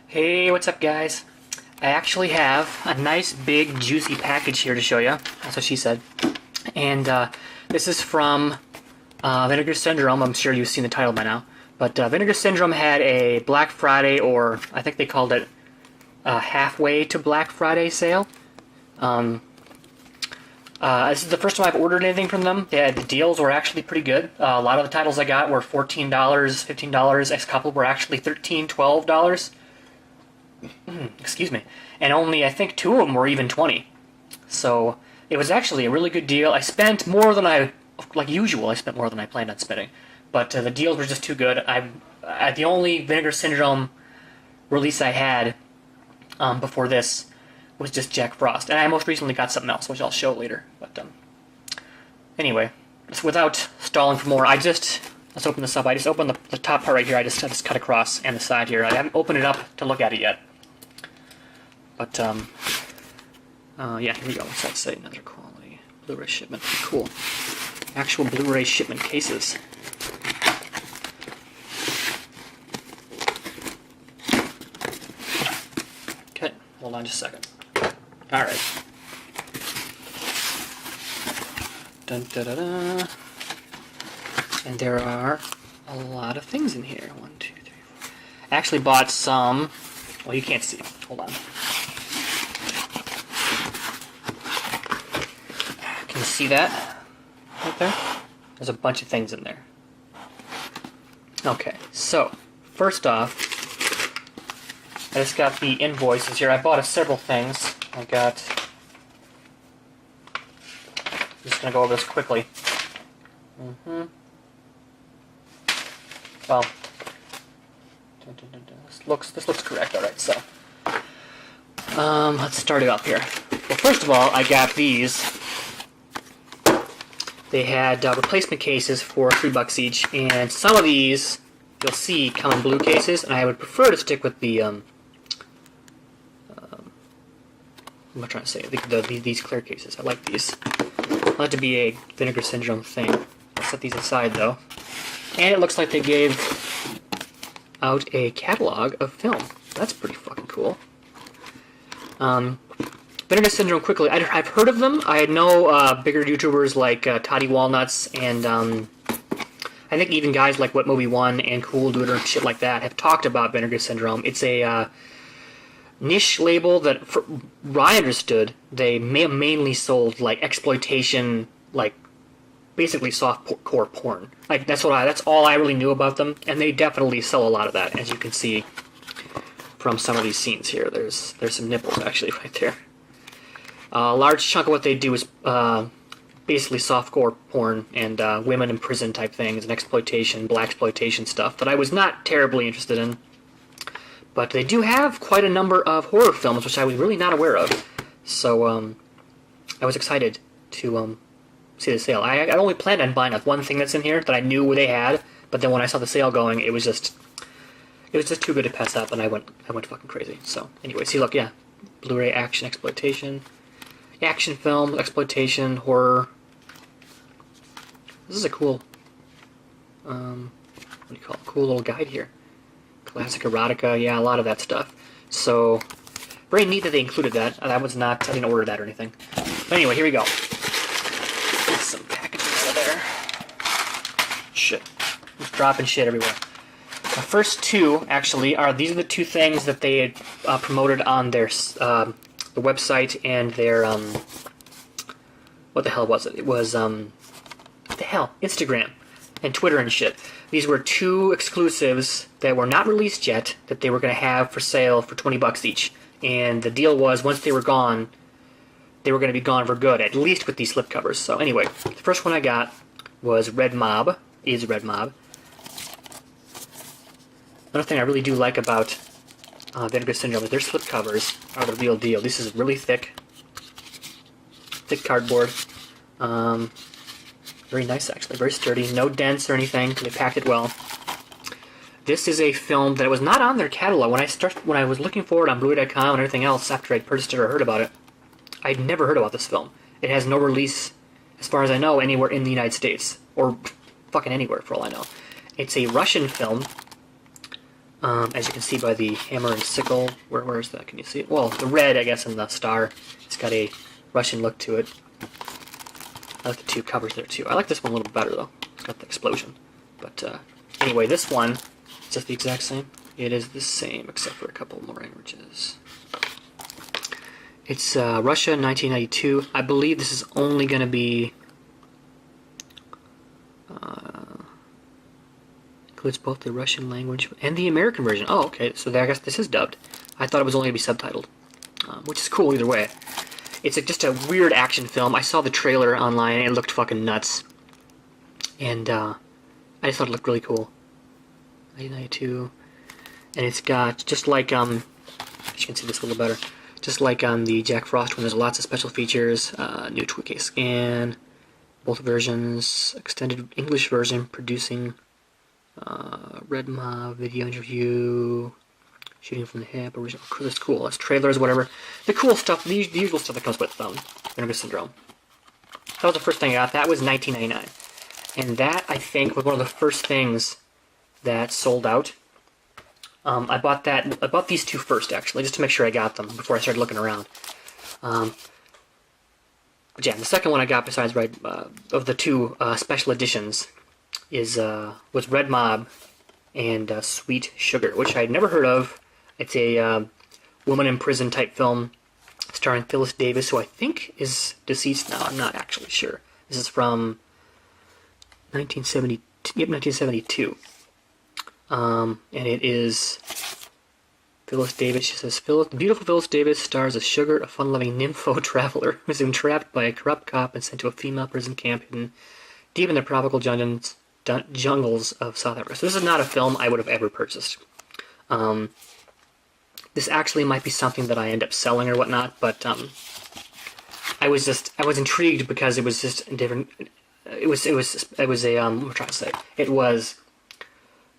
Hey, what's up, guys? I actually have a nice big juicy package here to show you. That's what she said. And this is from Vinegar Syndrome. I'm sure you've seen the title by now. But Vinegar Syndrome had a Black Friday, or I think they called it halfway to Black Friday sale. This is the first time I've ordered anything from them. The deals were actually pretty good. A lot of the titles I got were $14, $15. A couple were actually $13, $12. Excuse me. And only, I think, 2 of them were even 20. So it was actually a really good deal. I spent more than like usual, I spent more than I planned on spending. But the deals were just too good. The only Vinegar Syndrome release I had before this was just Jack Frost. And I most recently got something else, which I'll show later. But anyway, without stalling for more, let's open this up. I just opened the top part right here. I just cut across, and the side here. I haven't opened it up to look at it yet. But, yeah, here we go. What's that say? Another quality. Blu-ray shipment. Cool. Actual Blu-ray shipment cases. Okay, hold on just a second. Alright. Dun da da da. And there are a lot of things in here. 1, 2, 3, 4. I actually bought some. Well, you can't see. Hold on. Can you see that? Right there? There's a bunch of things in there. Okay, so, first off, I just got the invoices here. I bought several things. I'm just going to go over this quickly. Well, this looks correct. All right, so let's start it up here. Well, first of all, I got these. They had replacement cases for $3 each, and some of these you'll see come in blue cases, and I would prefer to stick with the what am I trying to say? These clear cases. I like these. I want it to be a Vinegar Syndrome thing. I'll set these aside though. And it looks like they gave out a catalog of film. That's pretty fucking cool. Vinegar Syndrome, quickly, I've heard of them. I know bigger YouTubers like Toddy Walnuts and I think even guys like What Movie One and Cool Dude and shit like that have talked about Vinegar Syndrome. It's a niche label that, from what I understood, they mainly sold like exploitation, like basically softcore porn. Like that's all I really knew about them, and they definitely sell a lot of that, as you can see from some of these scenes here. There's some nipples actually right there. A large chunk of what they do is basically softcore porn and women in prison type things and exploitation, blaxploitation stuff that I was not terribly interested in. But they do have quite a number of horror films, which I was really not aware of. So I was excited to see the sale. I only planned on buying one thing that's in here that I knew they had, but then when I saw the sale going, it was just too good to pass up, and I went fucking crazy. So anyway, see, look, yeah, Blu-ray action exploitation, action film exploitation horror. This is a cool, what do you call it? Cool little guide here. Classic erotica, yeah, a lot of that stuff. So very neat that they included that. I didn't order that or anything. But anyway, here we go. Some packages out there. Shit. Just dropping shit everywhere. The first two, actually, these are the two things that they had promoted on their the website and their what the hell was it? It was what the hell? Instagram and Twitter and shit. These were 2 exclusives that were not released yet that they were going to have for sale for $20 each. And the deal was, once they were gone, they were going to be gone for good, at least with these slipcovers. So anyway, the first one I got was Red Mob. Another thing I really do like about Vinegar Syndrome is their slipcovers are the real deal. This is really thick cardboard. Very nice, actually. Very sturdy. No dents or anything. They packed it well. This is a film that was not on their catalog. When I was looking for it on Blu-ray.com and everything else after I'd purchased it or heard about it, I'd never heard about this film. It has no release, as far as I know, anywhere in the United States. Or fucking anywhere, for all I know. It's a Russian film As you can see by the hammer and sickle. Where is that? Can you see it? Well, the red, I guess, in the star. It's got a Russian look to it. I like the two covers there, too. I like this one a little better, though. It's got the explosion. But, anyway, this one, is this the exact same? It is the same, except for a couple more languages. It's Russia, 1992. I believe this is only going to be... includes both the Russian language and the American version. Oh, okay, so I guess this is dubbed. I thought it was only going to be subtitled, which is cool either way. It's just a weird action film. I saw the trailer online, and it looked fucking nuts. And I just thought it looked really cool. 1992. And it's got, just like, you can see this a little better, just like on the Jack Frost one, there's lots of special features, new 2K scan, both versions, extended English version, producing Red Mob, video interview, shooting from the hip, original, that's cool, that's trailers, whatever. The cool stuff, the usual stuff that comes with Vinegar Syndrome. That was the first thing I got, that was $19.99. And that, I think, was one of the first things that sold out. I bought these two first, actually, just to make sure I got them before I started looking around. But yeah, the second one I got, besides of the two special editions, was Red Mob and Sweet Sugar, which I had never heard of. It's a woman in prison type film starring Phyllis Davis, who I think is deceased now. I'm not actually sure. This is from 1972. And it is Phyllis Davis. She says, the beautiful Phyllis Davis stars as Sugar, a fun-loving nympho traveler who is entrapped by a corrupt cop and sent to a female prison camp hidden deep in the tropical jungles of South Africa. So this is not a film I would have ever purchased. This actually might be something that I end up selling or whatnot, but I was intrigued because it was just different. It was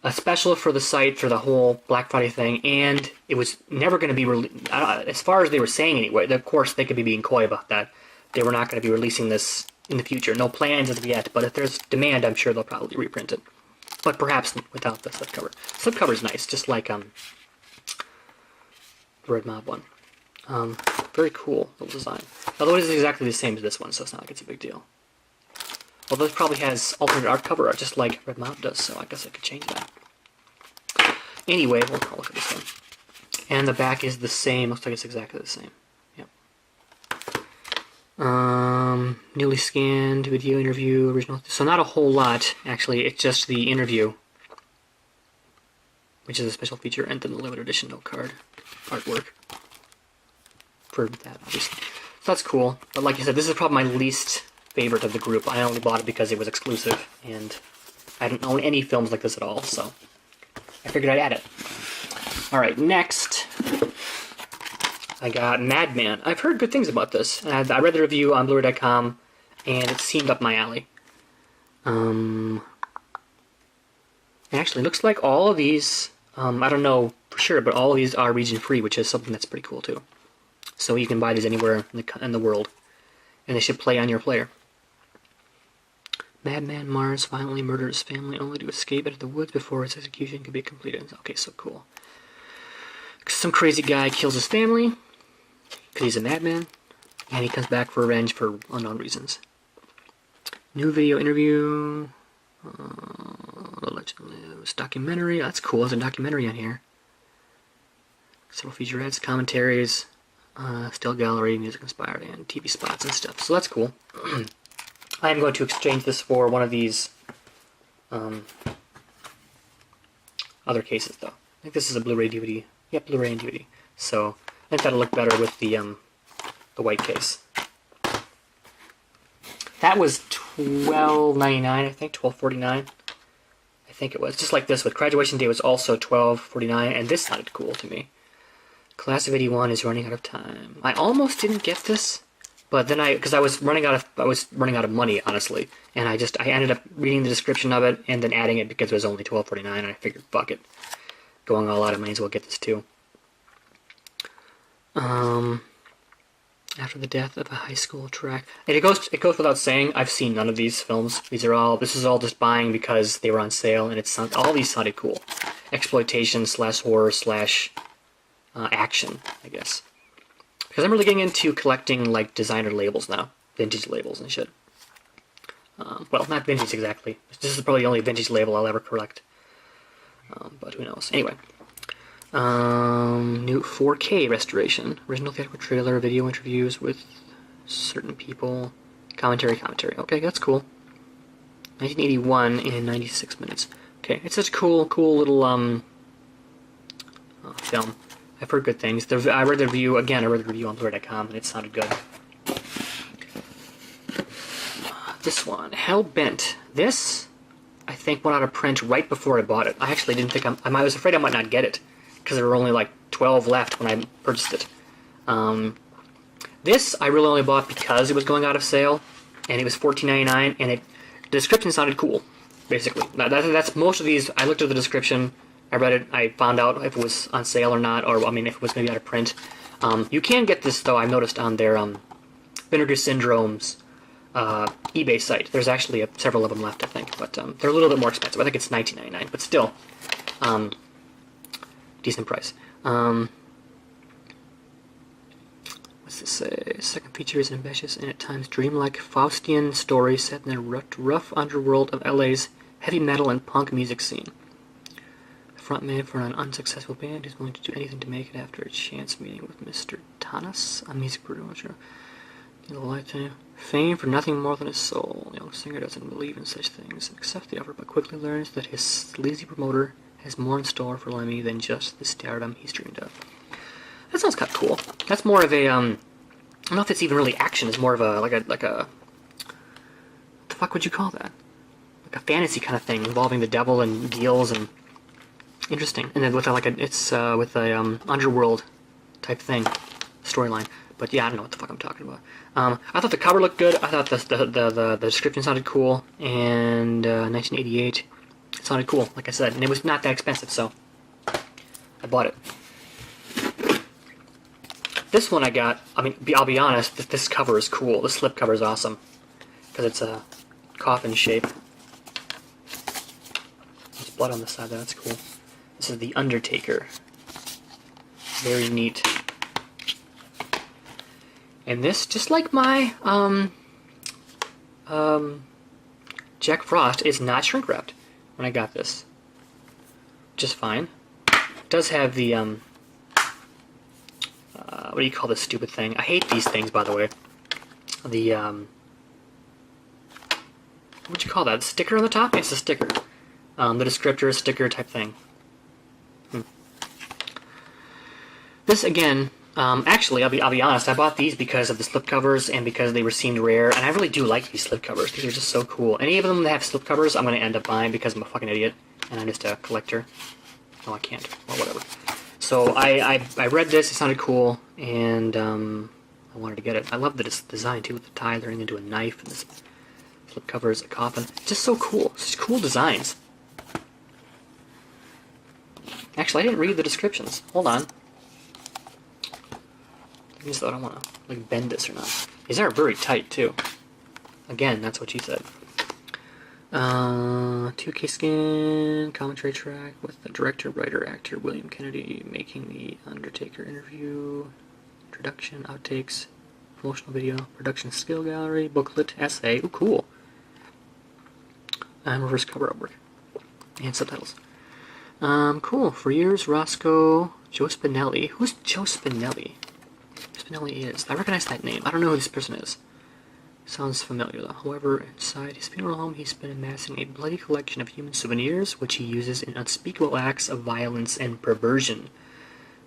a special for the site for the whole Black Friday thing, and it was never going to be released. As far as they were saying anyway, of course they could be being coy about that. They were not going to be releasing this in the future. No plans as of yet, but if there's demand, I'm sure they'll probably reprint it. But perhaps without the slipcover. Slipcover's nice, just like the Red Mob one. Very cool little design. Although it is exactly the same as this one, so it's not like it's a big deal. Although this probably has alternate art cover art, just like Red Mob does, so I guess I could change that. Anyway, we'll look at this one. And the back is the same. Looks like it's exactly the same. Yep. Newly scanned, video interview, original. So not a whole lot, actually. It's just the interview, which is a special feature, and then the limited edition note card artwork for that, obviously. So that's cool. But like I said, this is probably my least favorite of the group. I only bought it because it was exclusive, and I don't own any films like this at all, so I figured I'd add it. Alright, next, I got Madman. I've heard good things about this. I read the review on Blu-ray.com, and it seemed up my alley. Actually, looks like all of these, I don't know for sure, but all of these are region-free, which is something that's pretty cool, too. So you can buy these anywhere in the world, and they should play on your player. Madman Mars violently murders his family only to escape into the woods before his execution can be completed. Okay, so cool. Some crazy guy kills his family because he's a madman, and he comes back for revenge for unknown reasons. New video interview. The Legend Lives documentary. That's cool. There's a documentary on here. Several featurettes, commentaries, still gallery, music inspired, and TV spots and stuff. So that's cool. I am going to exchange this for one of these other cases, though. I think this is a Blu-ray DVD. Yep, Blu-ray and DVD. So I think that'll look better with the white case. That was $12.99, I think, $12.49. I think it was. Just like this, with Graduation Day was also $12.49, and this sounded cool to me. Class of '81 is running out of time. I almost didn't get this. But then because I was running out of money, honestly, and I ended up reading the description of it and then adding it because it was only $12.49, and I figured, fuck it, going all out, I might as well get this too. After the death of a high school track, and it goes without saying, I've seen none of these films. This is all just buying because they were on sale, and all these sounded cool. exploitation slash horror slash action, I guess. Because I'm really getting into collecting like designer labels now, vintage labels and shit. Well, not vintage exactly. This is probably the only vintage label I'll ever collect. But who knows? Anyway. New 4K restoration. Original theatrical trailer, video interviews with certain people. Commentary. Okay, that's cool. 1981 in 96 minutes. Okay, it's such a cool little film. I've heard good things. I read the review on Blu-ray.com, and it sounded good. This one, Hellbent. This, I think, went out of print right before I bought it. I actually didn't think I was afraid I might not get it, because there were only like 12 left when I purchased it. This I really only bought because it was going out of sale, and it was $14.99, and the description sounded cool, basically. That's most of these. I looked at the description, I read it, I found out if it was on sale or not, or I mean if it was going to be out of print. You can get this though. I noticed on their Vinegar Syndrome's eBay site. There's actually several of them left, I think, but they're a little bit more expensive. I think it's $19.99, but still, decent price. What's this say? Second feature is an ambitious and at times dreamlike Faustian story set in the rough underworld of LA's heavy metal and punk music scene. The frontman for an unsuccessful band is willing to do anything to make it after a chance meeting with Mr. Tanas, a music producer. The lifetime fame for nothing more than his soul. The young singer doesn't believe in such things and accepts the offer, but quickly learns that his sleazy promoter has more in store for Lemmy than just the stardom he's dreamed of. That sounds kind of cool. That's more of a I don't know if it's even really action. It's more of a like a what the fuck would you call that? Like a fantasy kind of thing involving the devil and deals and interesting. And then with with a underworld type thing storyline. But yeah, I don't know what the fuck I'm talking about. I thought the cover looked good. I thought the description sounded cool. And 1988, it sounded cool, like I said. And it was not that expensive, so I bought it. This one I got, I mean, I'll be honest, this cover is cool. The slip cover is awesome. Because it's a coffin shape. There's blood on the side there, that's cool. This is The Undertaker. Very neat. And this, just like my Jack Frost, is not shrink wrapped when I got this. Just fine. It does have the what do you call this stupid thing? I hate these things, by the way. The what would you call that? The sticker on the top? It's a sticker. The descriptor sticker type thing. This again. Actually, I'll be honest. I bought these because of the slipcovers and because they seemed rare, and I really do like these slipcovers. These are just so cool. Any of them that have slipcovers, I'm going to end up buying because I'm a fucking idiot and I'm just a collector. No, I can't. Well, whatever. So I read this. It sounded cool, and I wanted to get it. I love the design too, with the tie turning into a knife and this slipcover is a coffin. Just so cool. Such cool designs. Actually, I didn't read the descriptions. Hold on. I just thought I want to like bend this or not. These are very tight too. Again, that's what she said. 2K skin, commentary track with the director, writer, actor William Kennedy making the Undertaker interview, introduction, outtakes, promotional video, production skill gallery, booklet, essay. Ooh, cool. And reverse cover artwork and subtitles. Cool. For years, Roscoe Joe Spinelli. Who's Joe Spinelli? Spinelli is. I recognize that name. I don't know who this person is. Sounds familiar though. However, inside his funeral home, he's been amassing a bloody collection of human souvenirs, which he uses in unspeakable acts of violence and perversion.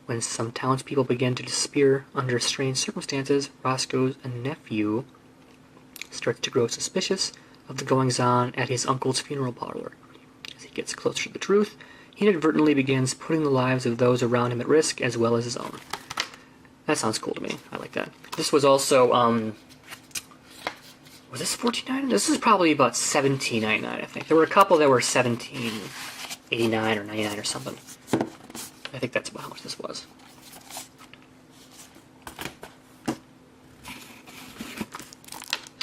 When some townspeople begin to despair under strange circumstances, Roscoe's nephew starts to grow suspicious of the goings-on at his uncle's funeral parlor. As he gets closer to the truth, he inadvertently begins putting the lives of those around him at risk, as well as his own. That sounds cool to me. I like that. This was also, was this $14.99? This is probably about $17.99, I think. There were a couple that were $17.89 or $99 or something. I think that's about how much this was.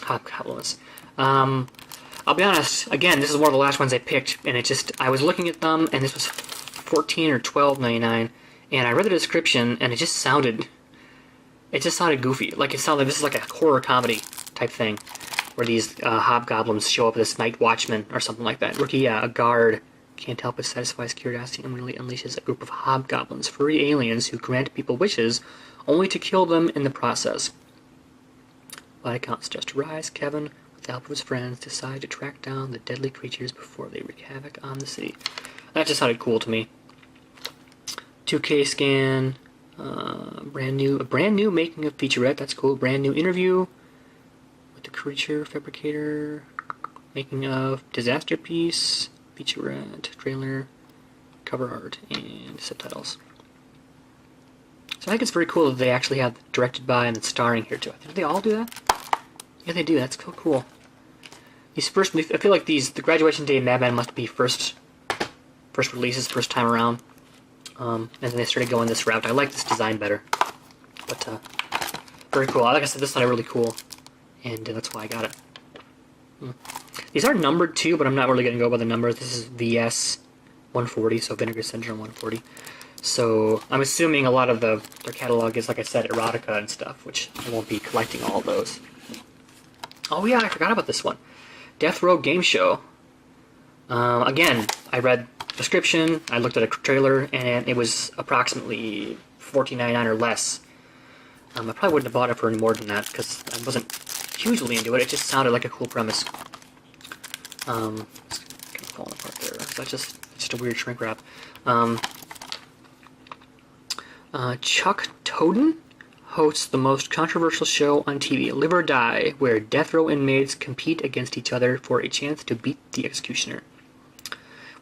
Hobgoblins. I'll be honest, again, this is one of the last ones I picked, and I was looking at them, and this was $14 or $12.99, and I read the description, and it just sounded goofy. Like it sounded like this is like a horror comedy type thing, where these hobgoblins show up as this night watchman or something like that. Rookie, a guard, can't help but satisfy his curiosity and really unleashes a group of hobgoblins, furry aliens who grant people wishes, only to kill them in the process. By accounts just rise, Kevin, with the help of his friends, decide to track down the deadly creatures before they wreak havoc on the city. That just sounded cool to me. 2K scan, a brand new making of featurette. That's cool. Brand new interview with the creature fabricator, making of disaster piece, featurette, trailer, cover art, and subtitles. So I think it's very cool that they actually have directed by and starring here too. Do they all do that? Yeah, they do. That's so cool. These first, I feel like the Graduation Day Madman must be first releases, first time around. And then they started going this route. I like this design better. But, very cool. Like I said, this sounded really cool. And that's why I got it. These are numbered too, but I'm not really going to go by the numbers. This is VS 140, so Vinegar Syndrome 140. So I'm assuming a lot of their catalog is, like I said, erotica and stuff, which I won't be collecting all of those. Oh yeah, I forgot about this one. Death Row Game Show. Again, I read the description, I looked at a trailer, and it was approximately $14.99 or less. I probably wouldn't have bought it for any more than that, because I wasn't hugely into it. It just sounded like a cool premise. It's kind of falling apart there. That's just a weird shrink wrap. Chuck Toden hosts the most controversial show on TV, Live or Die, where death row inmates compete against each other for a chance to beat the executioner.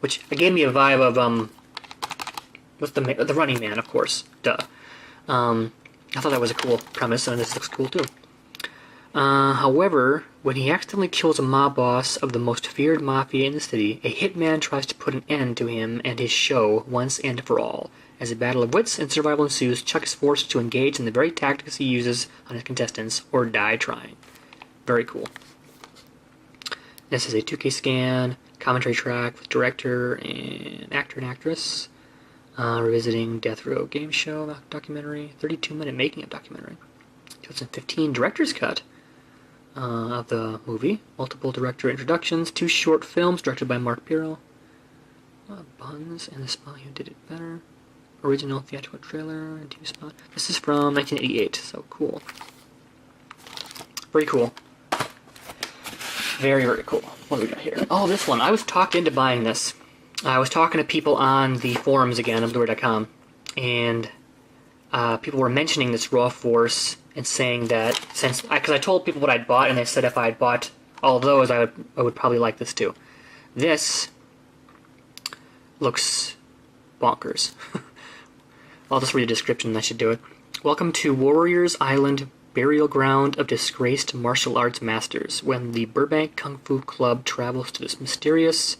Which gave me a vibe of with the Running Man, of course. Duh. I thought that was a cool premise, and this looks cool too. However, when he accidentally kills a mob boss of the most feared mafia in the city, a hitman tries to put an end to him and his show once and for all. As a battle of wits and survival ensues, Chuck is forced to engage in the very tactics he uses on his contestants, or die trying. Very cool. This is a 2K scan, commentary track with director and actor and actress, revisiting Death Row Game Show documentary, 32-minute making of documentary. 2015 director's cut of the movie, multiple director introductions, 2 short films directed by Mark Pirro, Buns and the Spy Who Did It Better, original theatrical trailer and TV spot. This is from 1988, so cool. Very cool. Very, very cool. What do we got here? Oh, this one. I was talked into buying this. I was talking to people on the forums again, on Blu-ray.com, and people were mentioning this Raw Force and saying that because I told people what I'd bought, and they said if I had bought all of those, I would probably like this too. This looks bonkers. I'll just read the description and I should do it. Welcome to Warriors Island, burial ground of disgraced martial arts masters. When the Burbank Kung Fu Club travels to this mysterious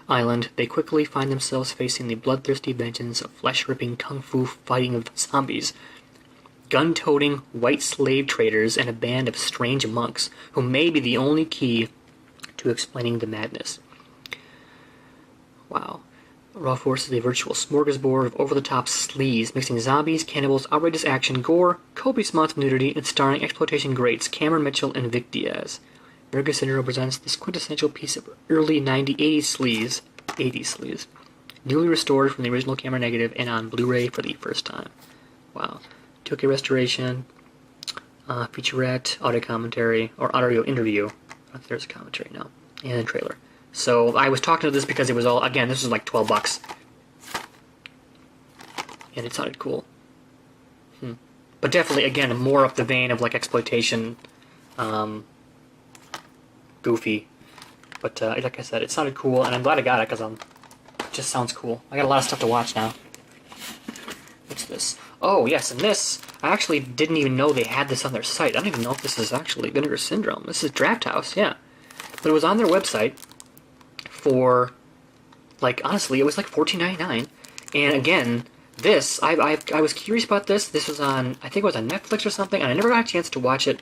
island, they quickly find themselves facing the bloodthirsty vengeance of flesh-ripping kung fu fighting of zombies, gun-toting white slave traders, and a band of strange monks who may be the only key to explaining the madness. Wow. Raw Force is a virtual smorgasbord of over-the-top sleaze, mixing zombies, cannibals, outrageous action, gore, copious amounts of nudity, and starring exploitation greats Cameron Mitchell and Vic Diaz. Vinegar Syndrome presents this quintessential piece of early 80s sleaze, newly restored from the original camera negative and on Blu-ray for the first time. Wow. 2K restoration, featurette, audio commentary, or audio interview. There's a commentary now, and a trailer. So I was talking to this because it was all, again, this was like $12. And it sounded cool. But definitely, again, more up the vein of like exploitation, goofy. But like I said, it sounded cool, and I'm glad I got it because it just sounds cool. I got a lot of stuff to watch now. What's this? Oh, yes, and this, I actually didn't even know they had this on their site. I don't even know if this is actually Vinegar Syndrome. This is Draft House, yeah. But it was on their website for, like, honestly, it was like $14.99. And again, this, I was curious about this. This was on, I think it was on Netflix or something, and I never got a chance to watch it,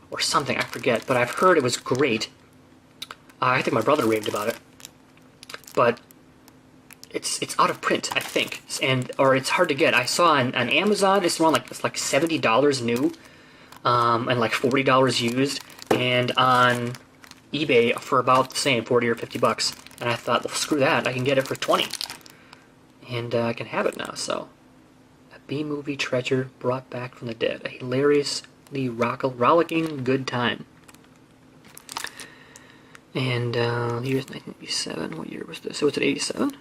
or something, I forget. But I've heard it was great. I think my brother raved about it. But it's out of print, I think, or it's hard to get. I saw on Amazon it's around it's like $70 new, and like $40 used, and on eBay for about the same, 40 or 50 bucks. And I thought, well, screw that, I can get it for 20, and I can have it now. So, a B-movie treasure brought back from the dead, a hilariously rollicking good time. And the year's 1987. What year was this? So it's at 87?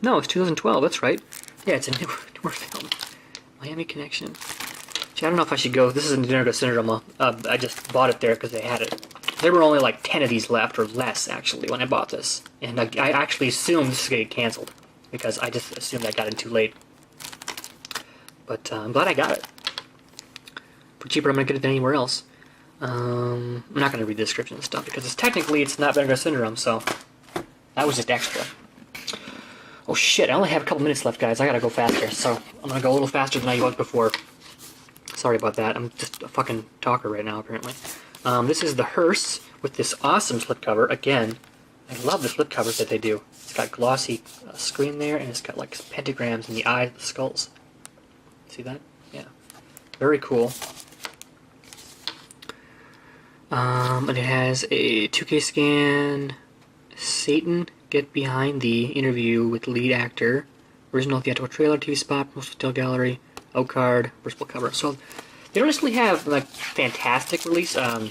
No, it's 2012. That's right. Yeah, it's a newer film. Miami Connection. I don't know if I should go. This is in Vinegar Syndrome. I just bought it there because they had it. There were only like 10 of these left, or less, actually, when I bought this. And I actually assumed this was going to get canceled, because I just assumed I got it too late. But I'm glad I got it. For cheaper, I'm going to get it than anywhere else. I'm not going to read the description and stuff, because it's not Vinegar Syndrome, so that was just extra. Oh shit, I only have a couple minutes left, guys. I gotta go faster, so I'm going to go a little faster than I was before. Sorry about that. I'm just a fucking talker right now, apparently. This is the Hearse with this awesome slipcover. Again, I love the slipcovers that they do. It's got glossy screen there, and it's got like pentagrams in the eyes of the skulls. See that? Yeah. Very cool. And it has a 2K scan. Satan, get behind the interview with the lead actor. Original theatrical trailer, TV spot, promotional still gallery. O-card, versatile cover. So they don't necessarily have like fantastic release. I'm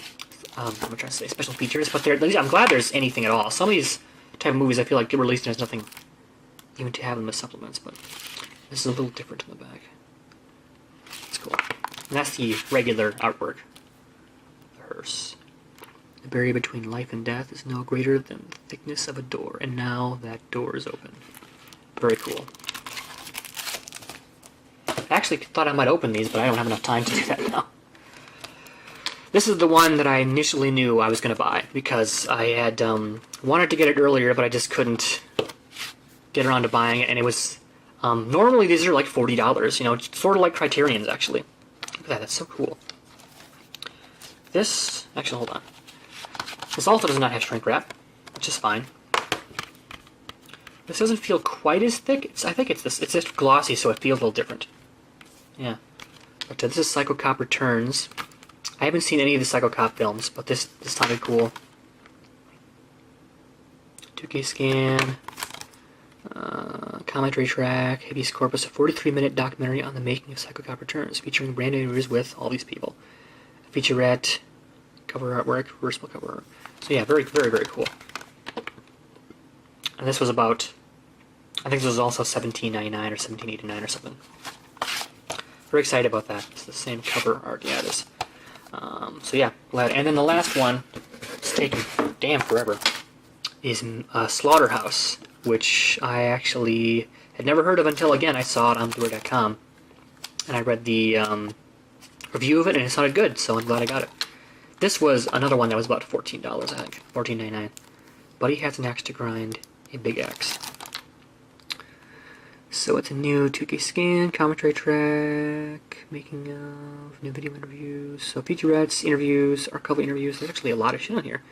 trying to say special features, but I'm glad there's anything at all. Some of these type of movies I feel like get released and there's nothing even to have them as supplements. But this is a little different in the back. It's cool. And that's the regular artwork. The Hearse. The barrier between life and death is no greater than the thickness of a door, and now that door is open. Very cool. I actually thought I might open these, but I don't have enough time to do that now. This is the one that I initially knew I was going to buy, because I had wanted to get it earlier, but I just couldn't get around to buying it, and it was... normally these are like $40, you know, sort of like Criterion's, actually. Look at that, that's so cool. This... Actually, hold on. This also does not have shrink wrap, which is fine. This doesn't feel quite as thick. I think it's just glossy, so it feels a little different. Yeah. But this is Psycho Cop Returns. I haven't seen any of the Psycho Cop films, but this sounded cool. 2K scan. Commentary track. Habeas Corpus, a 43-minute documentary on the making of Psycho Cop Returns, featuring brand new interviews with all these people. A featurette. Cover artwork. Reversible cover art. So yeah, very, very, very cool. And this was about... I think this was also $17.99 or $17.89 or something. Very excited about that. It's the same cover art. Yeah, it is. So yeah, glad. And then the last one, it's taken damn forever, is Slaughterhouse, which I actually had never heard of until, again, I saw it on Blu-ray.com. And I read the review of it, and it sounded good, so I'm glad I got it. This was another one that was about $14, I think. $14.99. Buddy has an axe to grind, a big axe. So it's a new 2K scan, commentary track, making of, new video interviews, so featurettes, interviews, archival interviews. There's actually a lot of shit on here.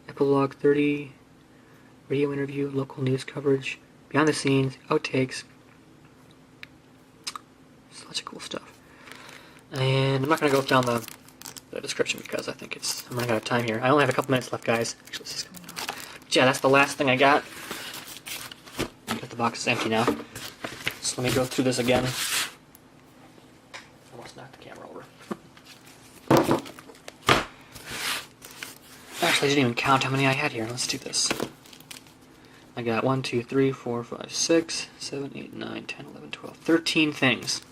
Epilogue 30, radio interview, local news coverage, behind the scenes, outtakes. Such cool stuff. And I'm not going to go down the description because I think I'm running out of time here. I only have a couple minutes left, guys. Actually, this is coming out. But yeah, that's the last thing I got. The box is empty now. So let me go through this again. Almost knocked the camera over. Actually, I didn't even count how many I had here. Let's do this. I got 1, 2, 3, 4, 5, 6, 7, 8, 9, 10, 11, 12, 13 things.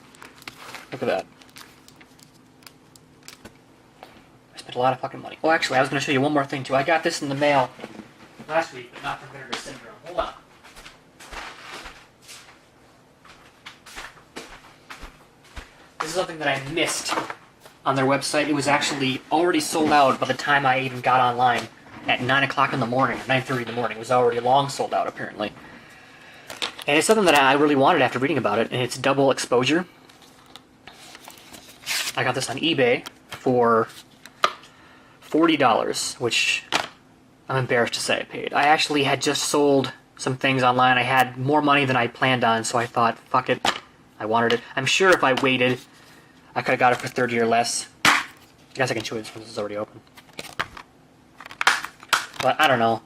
Look at that. I spent a lot of fucking money. Oh, actually, I was going to show you one more thing, too. I got this in the mail last week, but not from Vinegar Syndrome. Hold on. This is something that I missed on their website. It was actually already sold out by the time I even got online at 9 o'clock in the morning, 9:30 in the morning. It was already long sold out, apparently. And it's something that I really wanted after reading about it, and it's double exposure. I got this on eBay for $40, which I'm embarrassed to say I paid. I actually had just sold some things online. I had more money than I planned on, so I thought, fuck it, I wanted it. I'm sure if I waited, I could have got it for 30 or less. I guess I can chew it since it's already open. But I don't know.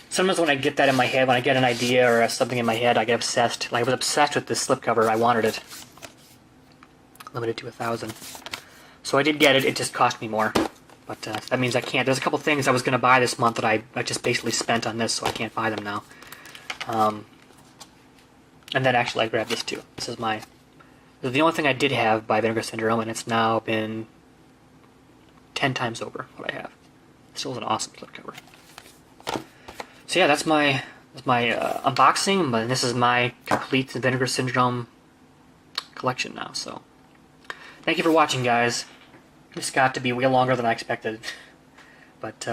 Sometimes when I get that in my head, when I get an idea or something in my head, I get obsessed. Like I was obsessed with this slipcover. I wanted it. Limited to 1,000. So I did get it. It just cost me more. But that means I can't. There's a couple things I was going to buy this month that I just basically spent on this, so I can't buy them now. And then actually I grabbed this too. This is the only thing I did have by Vinegar Syndrome, and it's now been 10 times over what I have. Still is an awesome slipcover. So yeah, that's my unboxing, but this is my complete Vinegar Syndrome collection now. So thank you for watching, guys. This got to be way longer than I expected. But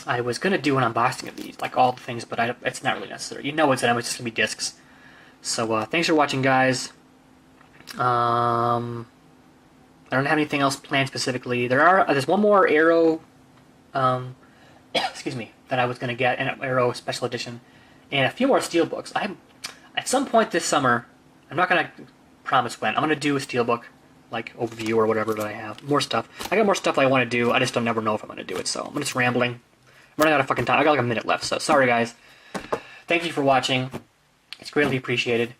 I was going to do an unboxing of these, like all the things, but it's not really necessary. You know what's in them, it's just going to be discs. So thanks for watching, guys. I don't have anything else planned specifically. There's one more Arrow, excuse me, that I was going to get, an Arrow Special Edition, and a few more Steelbooks. At some point this summer, I'm not going to promise when, I'm going to do a Steelbook, like overview or whatever that I have. More stuff. I got more stuff that I want to do, I just don't never know if I'm going to do it, so I'm just rambling. I'm running out of fucking time. I got like a minute left, so sorry guys. Thank you for watching. It's greatly appreciated.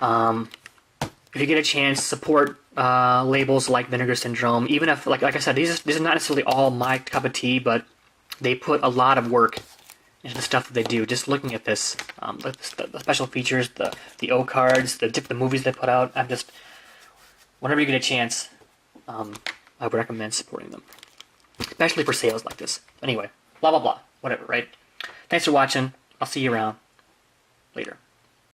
If you get a chance, support labels like Vinegar Syndrome. Even if, like I said, these are not necessarily all my cup of tea, but they put a lot of work into the stuff that they do. Just looking at this, the special features, the O cards, the movies they put out. Whenever you get a chance, I would recommend supporting them, especially for sales like this. Anyway, blah blah blah, whatever, right? Thanks for watching. I'll see you around later.